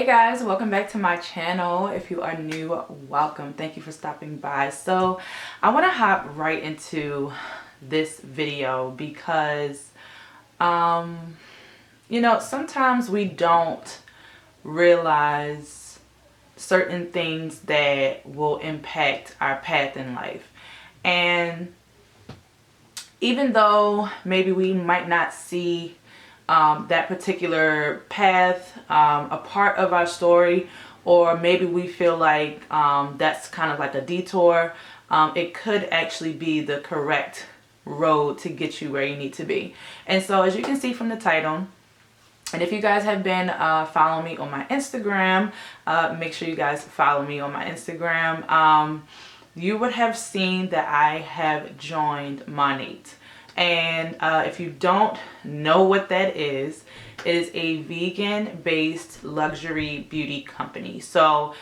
Hey guys, welcome back to my channel. If you are new, welcome. Thank you for stopping by. So I want to hop right into this video because sometimes we don't realize certain things that will impact our path in life. And even though maybe we might not see that particular path a part of our story, or maybe we feel like that's kind of like a detour, it could actually be the correct road to get you where you need to be. And so as you can see from the title, and if you guys have been following me on my Instagram, make sure you guys follow me on my Instagram. You would have seen that I have joined Monat. And if you don't know what that is, it is a vegan-based luxury beauty company. So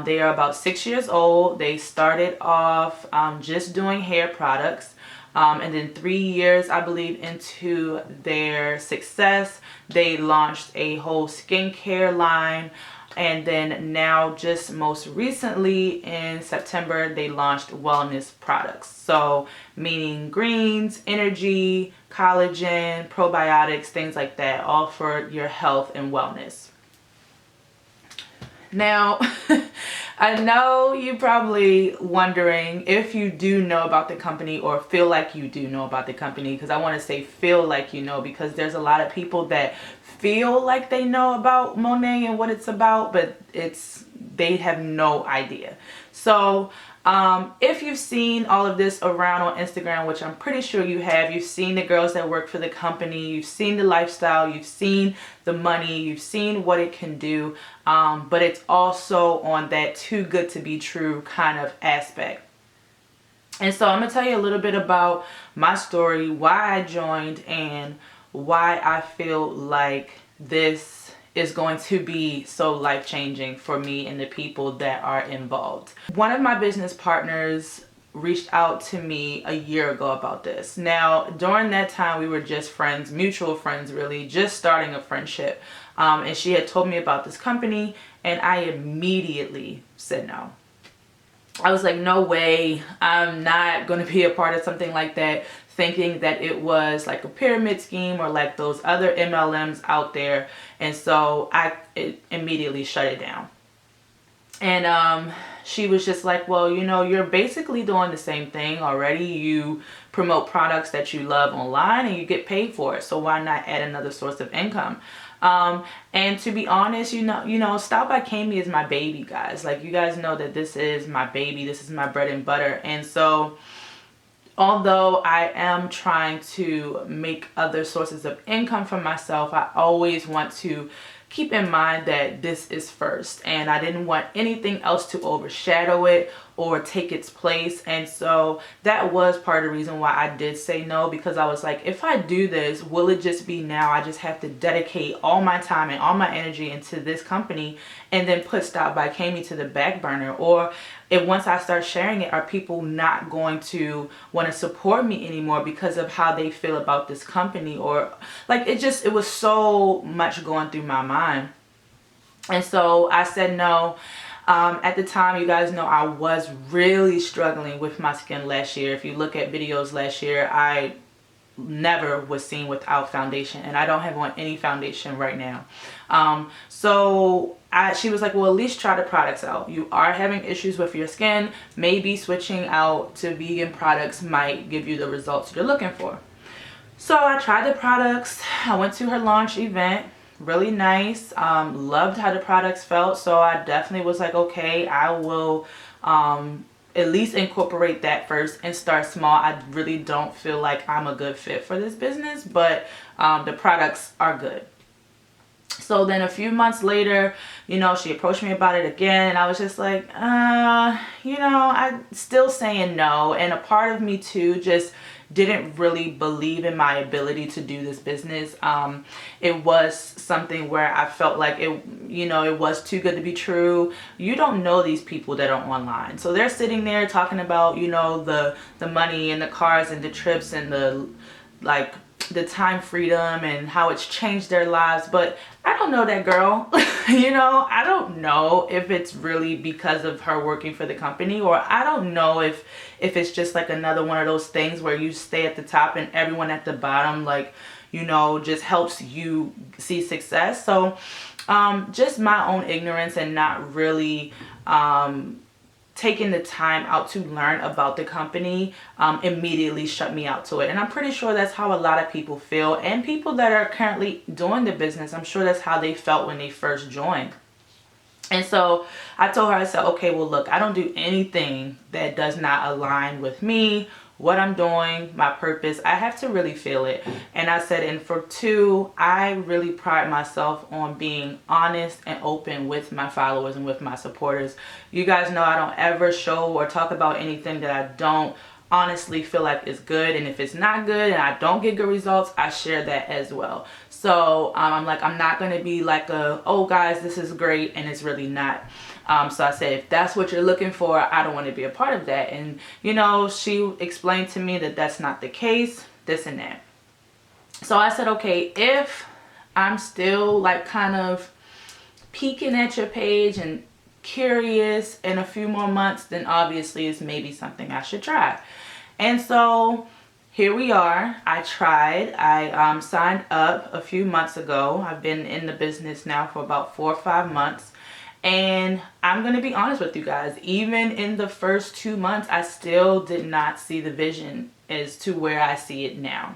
they are about 6 years old. They started off just doing hair products. And then 3 years, I believe, into their success, they launched a whole skincare line. And then now, just most recently in September, they launched wellness products. So meaning greens, energy, collagen, probiotics, things like that, all for your health and wellness. Now, I know you're probably wondering if you do know about the company or feel like you do know about the company, because I want to say feel like you know, because there's a lot of people that feel like they know about Monat and what it's about, but they have no idea. So if you've seen all of this around on Instagram, which I'm pretty sure you have, you've seen the girls that work for the company, you've seen the lifestyle, you've seen the money, you've seen what it can do, but it's also on that too good to be true kind of aspect. And so I'm gonna tell you a little bit about my story, why I joined, and why I feel like this is going to be so life-changing for me and the people that are involved. One of my business partners reached out to me a year ago about this. Now, during that time, we were just friends, mutual friends, really, just starting a friendship. And she had told me about this company, and I immediately said no. I was like, no way, I'm not going to be a part of something like that, thinking that it was like a pyramid scheme or like those other MLMs out there. And so I immediately shut it down. And she was just like, well, you're basically doing the same thing already. You promote products that you love online and you get paid for it. So why not add another source of income? And to be honest, Styledbykami is my baby, guys. Like, you guys know that this is my baby. This is my bread and butter. And so although I am trying to make other sources of income for myself, I always want to keep in mind that this is first, and I didn't want anything else to overshadow it or take its place. And so that was part of the reason why I did say no, because I was like, if I do this, will it just be now I just have to dedicate all my time and all my energy into this company and then put Styledbykami to the back burner? Or if once I start sharing it, are people not going to want to support me anymore because of how they feel about this company? Or like, it was so much going through my mind. And so I said no. At the time, you guys know I was really struggling with my skin last year. If you look at videos last year, I never was seen without foundation, and I don't have on any foundation right now. She was like, well, at least try the products out. You are having issues with your skin. Maybe switching out to vegan products might give you the results you're looking for. So I tried the products. I went to her launch event. Really nice. Loved how the products felt. So I definitely was like, okay, I will at least incorporate that first and start small. I really don't feel like I'm a good fit for this business, but the products are good. So then a few months later, she approached me about it again, and I was just like, I'm still saying no. And a part of me too just didn't really believe in my ability to do this business. It was something where I felt like it was too good to be true. You don't know these people that are online. So they're sitting there talking about, the money and the cars and the trips and the like the time freedom and how it's changed their lives, but I don't know that girl. You know, I don't know if it's really because of her working for the company, or I don't know if it's just like another one of those things where you stay at the top and everyone at the bottom, like, you know, just helps you see success. So just my own ignorance and not really taking the time out to learn about the company immediately shut me out to it. And I'm pretty sure that's how a lot of people feel, and people that are currently doing the business, I'm sure that's how they felt when they first joined. And so I told her, I said, okay, well, look, I don't do anything that does not align with me, what I'm doing, my purpose. I have to really feel it. And I said, and for two, I really pride myself on being honest and open with my followers and with my supporters. You guys know I don't ever show or talk about anything that I don't honestly feel like is good. And if it's not good and I don't get good results, I share that as well. So I'm like, I'm not going to be like oh guys, this is great, and it's really not. So I said, if that's what you're looking for, I don't want to be a part of that. And, you know, she explained to me that that's not the case, this and that. So I said, okay, if I'm still like kind of peeking at your page and curious in a few more months, then obviously it's maybe something I should try. And so here we are. I tried. I signed up a few months ago. I've been in the business now for about 4 or 5 months. And I'm going to be honest with you guys, even in the first 2 months, I still did not see the vision as to where I see it now.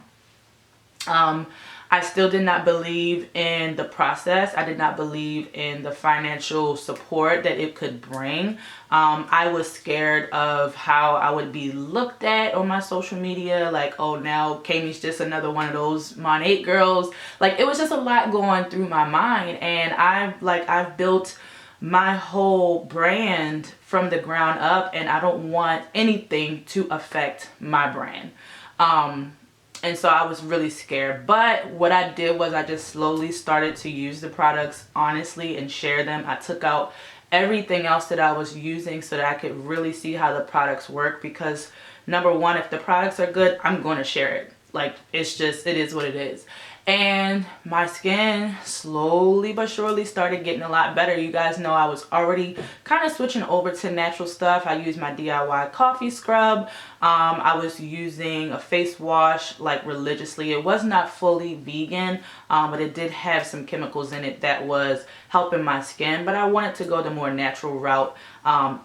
I still did not believe in the process. I did not believe in the financial support that it could bring. I was scared of how I would be looked at on my social media. Like, oh, now Kami's just another one of those Monat girls. Like, it was just a lot going through my mind. And I've built my whole brand from the ground up, and I don't want anything to affect my brand. And so I was really scared. But what I did was I just slowly started to use the products honestly and share them. I took out everything else that I was using so that I could really see how the products work, because number one, if the products are good, I'm going to share it. Like, it is what it is. And my skin slowly but surely started getting a lot better. You guys know I was already kind of switching over to natural stuff. I used my DIY coffee scrub. I was using a face wash like religiously. It was not fully vegan, but it did have some chemicals in it that was helping my skin. But I wanted to go the more natural route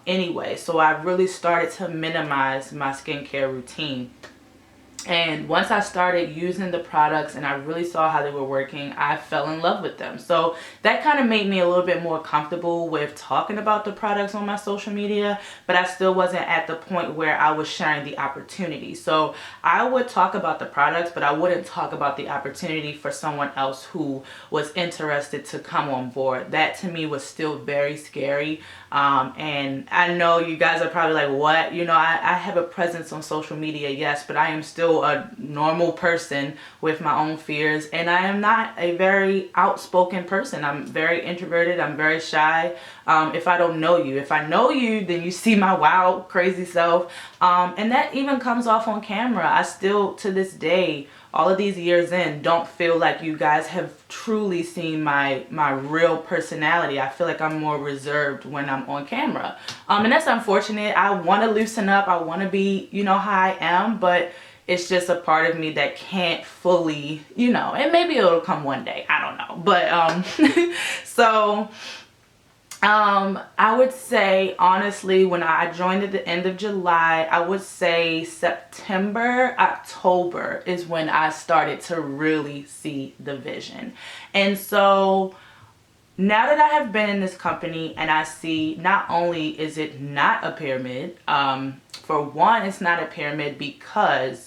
anyway. So I really started to minimize my skincare routine. And once I started using the products and I really saw how they were working, I fell in love with them. So that kind of made me a little bit more comfortable with talking about the products on my social media, but I still wasn't at the point where I was sharing the opportunity. So I would talk about the products, but I wouldn't talk about the opportunity for someone else who was interested to come on board. That to me was still very scary. And I know you guys are probably like, what? You know, I have a presence on social media, yes, but I am still a normal person with my own fears, and I am not a very outspoken person. I'm very introverted. I'm very shy. If I don't know you, if I know you, then you see my wild, crazy self. And that even comes off on camera. I still, to this day, all of these years in, don't feel like you guys have truly seen my real personality. I feel like I'm more reserved when I'm on camera. And that's unfortunate. I want to loosen up. I want to be, you know, how I am, but it's just a part of me that can't fully, you know, and maybe it'll come one day. I don't know. But so I would say, honestly, when I joined at the end of July, I would say September, October is when I started to really see the vision. And so now that I have been in this company and I see not only is it not a pyramid, for one, it's not a pyramid because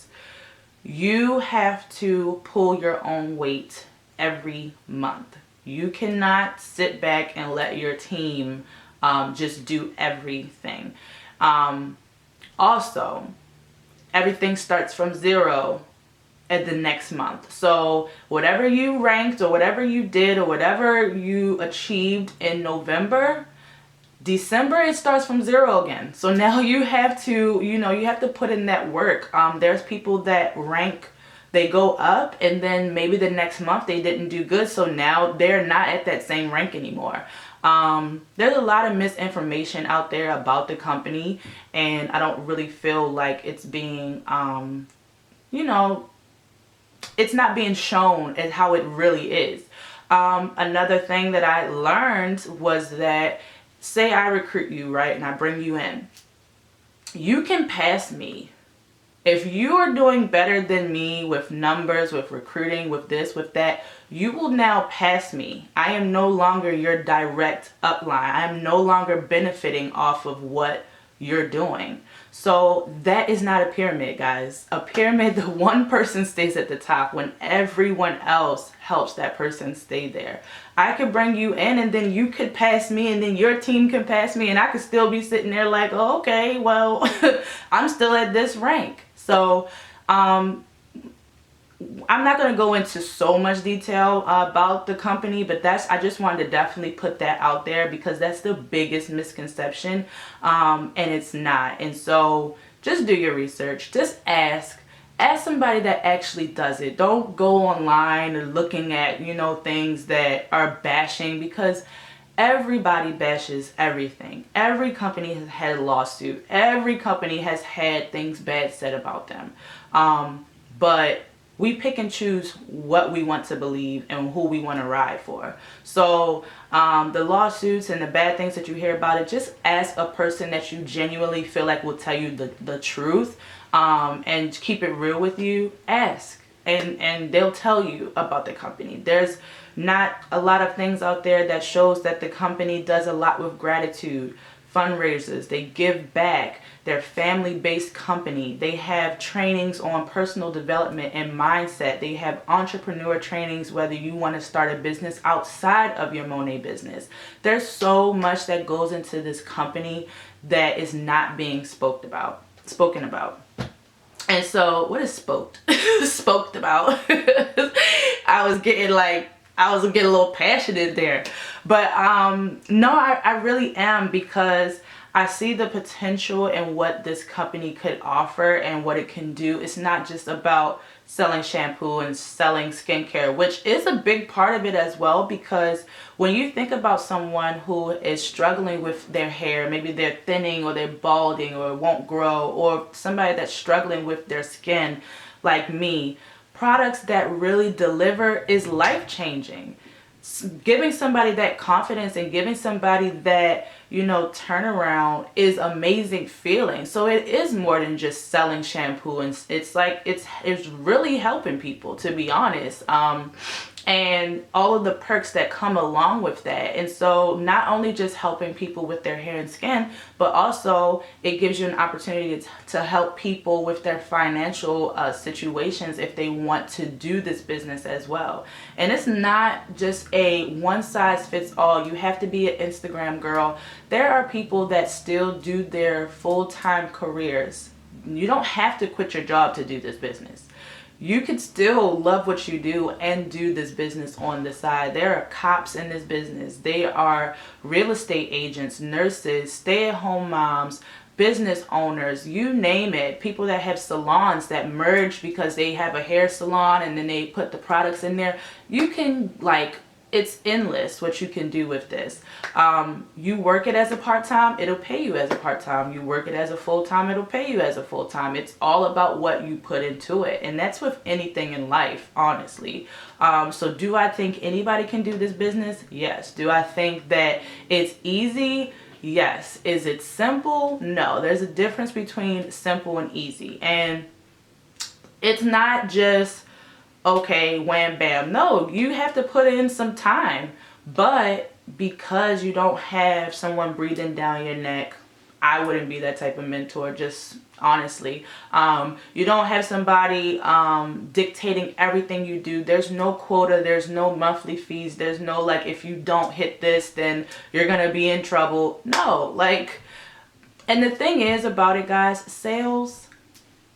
you have to pull your own weight every month. You cannot sit back and let your team just do everything. Also, everything starts from zero at the next month. So whatever you ranked or whatever you did or whatever you achieved in November, December, it starts from zero again. So now you have to, you know, you have to put in that work. There's people that rank they go up, and then maybe the next month they didn't do good, so now they're not at that same rank anymore. There's a lot of misinformation out there about the company, and I don't really feel like it's being, you know, it's not being shown as how it really is. Another thing that I learned was that, say I recruit you, right, and I bring you in. You can pass me. If you are doing better than me with numbers, with recruiting, with this, with that, you will now pass me. I am no longer your direct upline. I am no longer benefiting off of what you're doing. So that is not a pyramid, guys. A pyramid, the one person stays at the top when everyone else helps that person stay there. I could bring you in, and then you could pass me, and then your team can pass me, and I could still be sitting there like, oh, okay, well, I'm still at this rank. So I'm not going to go into so much detail about the company, but I just wanted to definitely put that out there, because that's the biggest misconception, and it's not. And so just do your research. Just ask somebody that actually does it. Don't go online and looking at, you know, things that are bashing, because everybody bashes everything. Every company has had a lawsuit. Every company has had things bad said about them. But we pick and choose what we want to believe and who we want to ride for. So the lawsuits and the bad things that you hear about it, just ask a person that you genuinely feel like will tell you the truth, and keep it real with you. Ask, and they'll tell you about the company. There's not a lot of things out there that shows that the company does a lot with gratitude, fundraisers, they give back, they're family-based company, they have trainings on personal development and mindset, they have entrepreneur trainings whether you want to start a business outside of your Monet business. There's so much that goes into this company that is not being spoken about. And so, what is spoked? Spoked about. I was getting a little passionate there. But no, I really am, because I see the potential in what this company could offer and what it can do. It's not just about selling shampoo and selling skincare, which is a big part of it as well, because when you think about someone who is struggling with their hair, maybe they're thinning or they're balding or it won't grow, or somebody that's struggling with their skin like me, products that really deliver is life-changing. Giving somebody that confidence and giving somebody that, you know, turnaround is amazing feeling. So it is more than just selling shampoo, and it's like it's really helping people, to be honest. And all of the perks that come along with that. And so not only just helping people with their hair and skin, but also it gives you an opportunity to help people with their financial situations if they want to do this business as well. And it's not just a one size fits all. You have to be an Instagram girl. There are people that still do their full-time careers. You don't have to quit your job to do this business. You could still love what you do and do this business on the side. There are cops in this business. They are real estate agents, nurses, stay-at-home moms, business owners, you name it. People that have salons that merge because they have a hair salon and then they put the products in there. You can, like, it's endless what you can do with this. You work it as a part-time, it'll pay you as a part-time. You work it as a full-time, it'll pay you as a full-time. It's all about what you put into it. And that's with anything in life, honestly. So do I think anybody can do this business? Yes. Do I think that it's easy? Yes. Is it simple? No. There's a difference between simple and easy. And it's not just, okay, wham, bam. No, you have to put in some time. But because you don't have someone breathing down your neck, I wouldn't be that type of mentor, just honestly. You don't have somebody dictating everything you do. There's no quota. There's no monthly fees. There's no, like, if you don't hit this, then you're going to be in trouble. No, like, and the thing is about it, guys, sales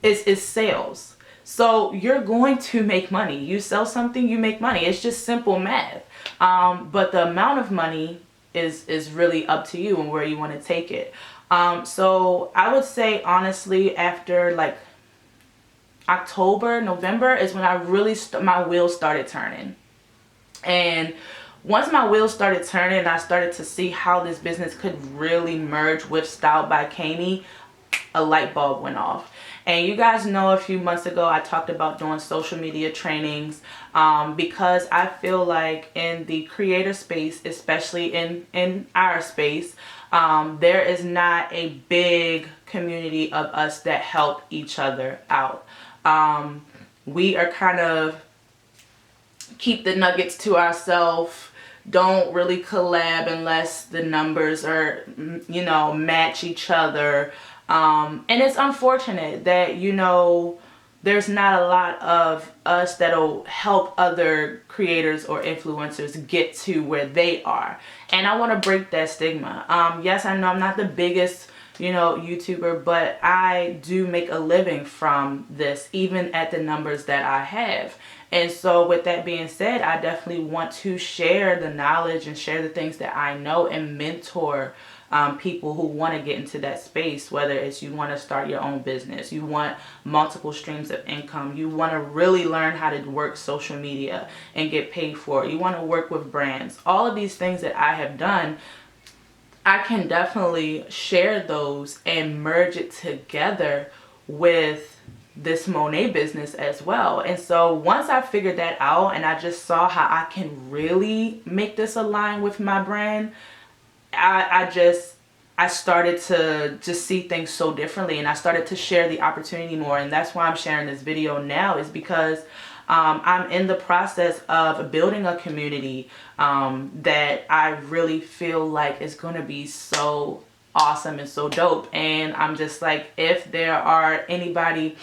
is sales. So you're going to make money. You sell something, you make money. It's just simple math. But the amount of money is really up to you and where you want to take it. So I would say, honestly, after like October, November is when I really my wheels started turning. And once my wheels started turning and I started to see how this business could really merge with Styledbykami, a light bulb went off. And you guys know a few months ago I talked about doing social media trainings, because I feel like in the creator space, especially in our space, there is not a big community of us that help each other out. We are kind of keep the nuggets to ourselves, don't really collab unless the numbers are, you know, match each other. And it's unfortunate that, you know, there's not a lot of us that'll help other creators or influencers get to where they are. And I want to break that stigma. Yes, I know I'm not the biggest, you know, YouTuber, but I do make a living from this, even at the numbers that I have. And so with that being said, I definitely want to share the knowledge and share the things that I know and mentor people who want to get into that space, whether it's you want to start your own business, you want multiple streams of income, you want to really learn how to work social media and get paid for it, you want to work with brands, all of these things that I have done. I can definitely share those and merge it together with this Monat business as well. And so once I figured that out and I just saw how I can really make this align with my brand, I started to just see things so differently, and I started to share the opportunity more. And that's why I'm sharing this video now, is because I'm in the process of building a community that I really feel like is going to be so awesome and so dope. And I'm just like, if there are anybody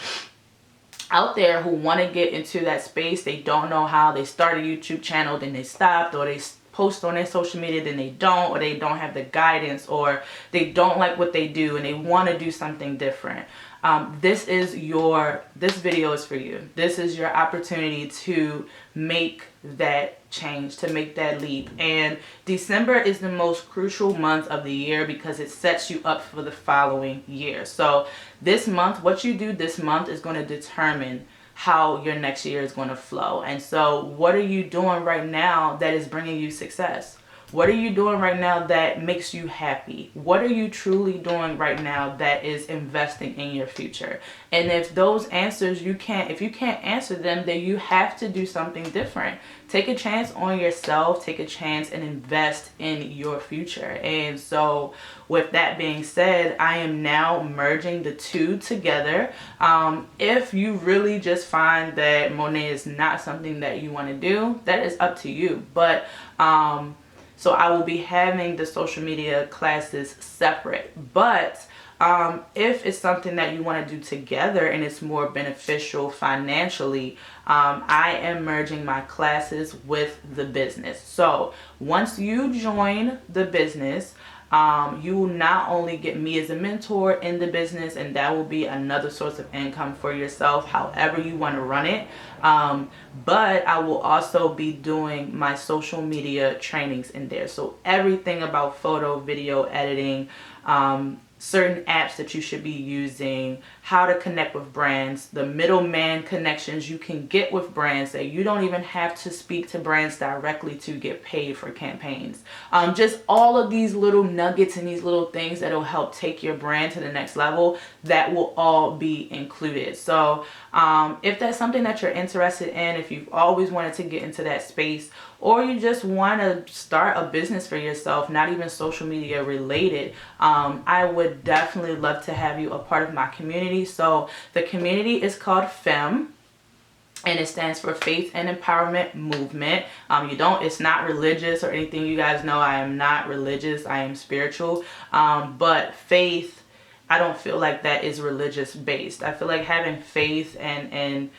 out there who want to get into that space, they don't know how, they start a YouTube channel, then they stopped, or they post on their social media, then they don't, or they don't have the guidance, or they don't like what they do and they want to do something different. This video is for you. This is your opportunity to make that change, to make that leap. And December is the most crucial month of the year because it sets you up for the following year. So this month, what you do this month is going to determine how your next year is going to flow. And so what are you doing right now that is bringing you success? What are you doing right now that makes you happy? What are you truly doing right now that is investing in your future? And if those answers if you can't answer them, then you have to do something different. Take a chance on yourself, take a chance and invest in your future. And so with that being said, I am now merging the two together. If you really just find that Monat is not something that you want to do, that is up to you. But so I will be having the social media classes separate. But if it's something that you want to do together and it's more beneficial financially, I am merging my classes with the business. So once you join the business, you will not only get me as a mentor in the business, and that will be another source of income for yourself, however you want to run it. But I will also be doing my social media trainings in there. So everything about photo, video editing, certain apps that you should be using, how to connect with brands, the middleman connections you can get with brands that you don't even have to speak to brands directly to get paid for campaigns. Just all of these little nuggets and these little things that will help take your brand to the next level, that will all be included. So if that's something that you're interested in, if you've always wanted to get into that space, or you just want to start a business for yourself, not even social media related, I would definitely love to have you a part of my community. So the community is called FEM, and it stands for Faith and Empowerment Movement. It's not religious or anything. You guys know I am not religious. I am spiritual. But faith, I don't feel like that is religious based. I feel like having faith and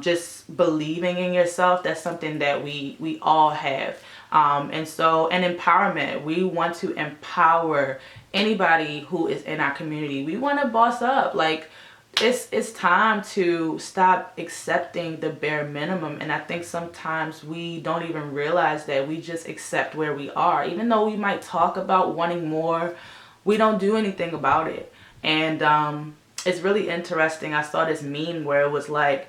just believing in yourself, that's something that we all have. And empowerment, we want to empower anybody who is in our community. We want to boss up. Like, it's time to stop accepting the bare minimum. And I think sometimes we don't even realize that we just accept where we are. Even though we might talk about wanting more, we don't do anything about it. And it's really interesting. I saw this meme where it was like,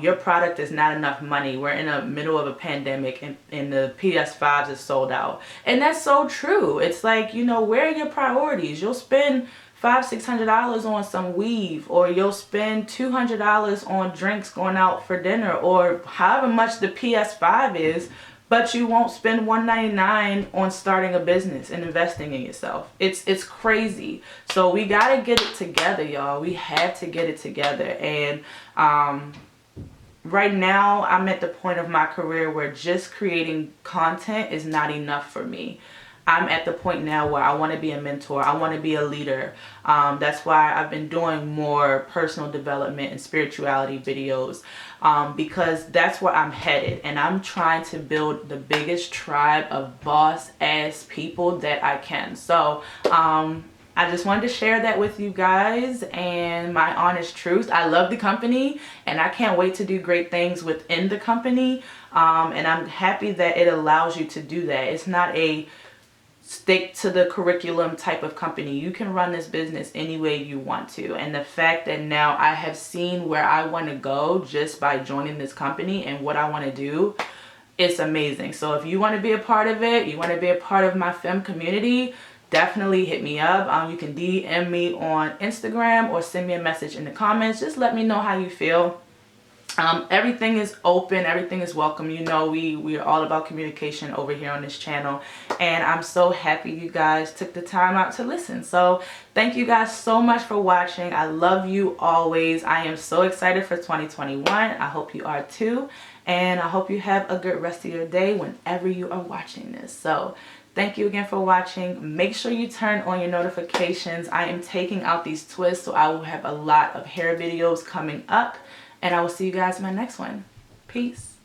your product is not enough money. We're in the middle of a pandemic, and the PS5s is sold out. And that's so true. It's like, you know, where are your priorities? You'll spend $500-600 on some weave, or you'll spend $200 on drinks going out for dinner, or however much the PS5 is, but you won't spend $199 on starting a business and investing in yourself. It's crazy. So we gotta get it together, y'all. We have to get it together. And right now I'm at the point of my career where just creating content is not enough for me. I'm at the point now where I want to be a mentor. I want to be a leader. That's why I've been doing more personal development and spirituality videos, because that's where I'm headed. And I'm trying to build the biggest tribe of boss ass people that I can. So I just wanted to share that with you guys, and my honest truth. I love the company, and I can't wait to do great things within the company. And I'm happy that it allows you to do that. It's not a stick to the curriculum type of company. You can run this business any way you want to. And the fact that now I have seen where I want to go just by joining this company and what I want to do, it's amazing. So if you want to be a part of it, you want to be a part of my femme community, definitely hit me up. You can DM me on Instagram or send me a message in the comments. Just let me know how you feel. Everything is open, everything is welcome. You know, we are all about communication over here on this channel, and I'm so happy you guys took the time out to listen. So thank you guys so much for watching. I love you always. I am so excited for 2021. I hope you are too, and I hope you have a good rest of your day whenever you are watching this. So thank you again for watching. Make sure you turn on your notifications. I am taking out these twists, so I will have a lot of hair videos coming up. And I will see you guys in my next one. Peace.